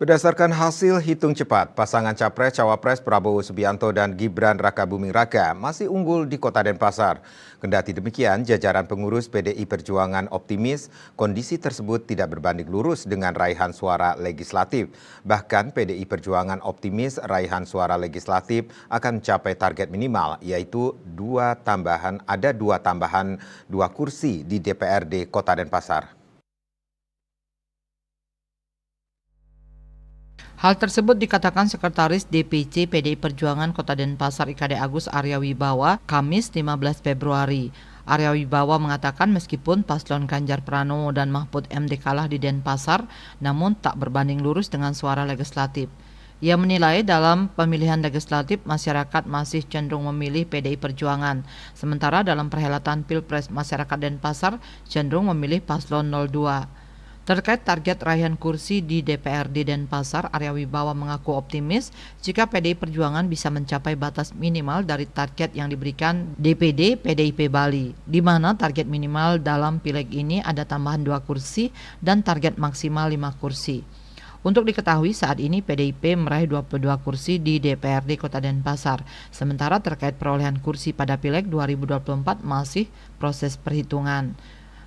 Berdasarkan hasil hitung cepat, pasangan Capres-Cawapres Prabowo Subianto dan Gibran Rakabuming Raka masih unggul di Kota Denpasar. Kendati demikian, jajaran pengurus PDI Perjuangan optimis kondisi tersebut tidak berbanding lurus dengan raihan suara legislatif. Bahkan PDI Perjuangan optimis raihan suara legislatif akan mencapai target minimal, yaitu dua tambahan kursi di DPRD Kota Denpasar. Hal tersebut dikatakan Sekretaris DPC PDI Perjuangan Kota Denpasar IKD Agus Arya Wibawa, Kamis 15 Februari. Arya Wibawa mengatakan meskipun paslon Ganjar Pranowo dan Mahfud MD kalah di Denpasar, namun tak berbanding lurus dengan suara legislatif. Ia menilai dalam pemilihan legislatif masyarakat masih cenderung memilih PDI Perjuangan, sementara dalam perhelatan Pilpres masyarakat Denpasar cenderung memilih paslon 02. Terkait target raihan kursi di DPRD Denpasar, Arya Wibawa mengaku optimis jika PDI Perjuangan bisa mencapai batas minimal dari target yang diberikan DPD PDIP Bali, di mana target minimal dalam pileg ini ada tambahan 2 kursi dan target maksimal 5 kursi. Untuk diketahui saat ini PDIP meraih 22 kursi di DPRD Kota Denpasar, sementara terkait perolehan kursi pada pileg 2024 masih proses perhitungan.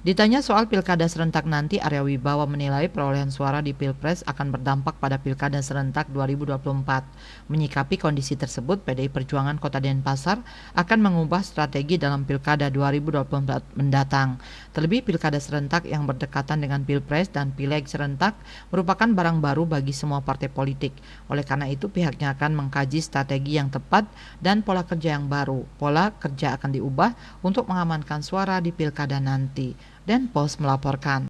Ditanya soal pilkada serentak nanti, Arya Wibawa menilai perolehan suara di Pilpres akan berdampak pada pilkada serentak 2024. Menyikapi kondisi tersebut, PDI Perjuangan Kota Denpasar akan mengubah strategi dalam pilkada 2024 mendatang. Terlebih pilkada serentak yang berdekatan dengan Pilpres dan Pileg serentak merupakan barang baru bagi semua partai politik. Oleh karena itu, pihaknya akan mengkaji strategi yang tepat dan pola kerja yang baru. Pola kerja akan diubah untuk mengamankan suara di pilkada nanti. Denpos melaporkan.